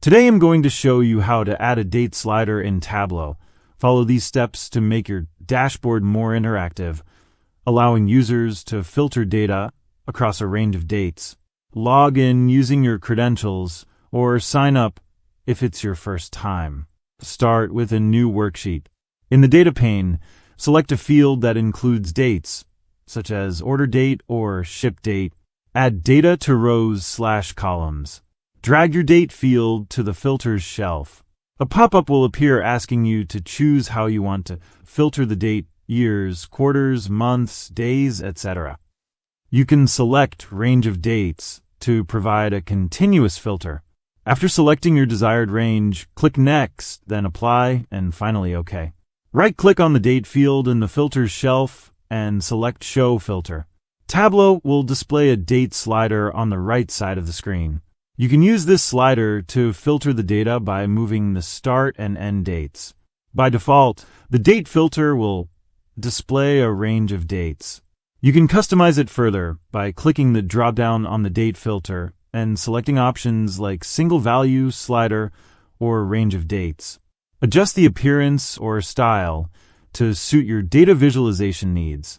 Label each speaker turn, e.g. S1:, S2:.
S1: Today I'm going to show you how to add a date slider in Tableau. Follow these steps to make your dashboard more interactive, allowing users to filter data across a range of dates. Log in using your credentials or sign up if it's your first time. Start with a new worksheet. In the data pane, select a field that includes dates, such as order date or ship date. Add data to rows/columns. Drag your date field to the filters shelf. A pop-up will appear asking you to choose how you want to filter the date: years, quarters, months, days, etc. You can select range of dates to provide a continuous filter. After selecting your desired range, click Next, then Apply, and finally OK. Right-click on the date field in the filters shelf and select Show Filter. Tableau will display a date slider on the right side of the screen. You can use this slider to filter the data by moving the start and end dates. By default, the date filter will display a range of dates. You can customize it further by clicking the drop-down on the date filter and selecting options like single value, slider, or range of dates. Adjust the appearance or style to suit your data visualization needs.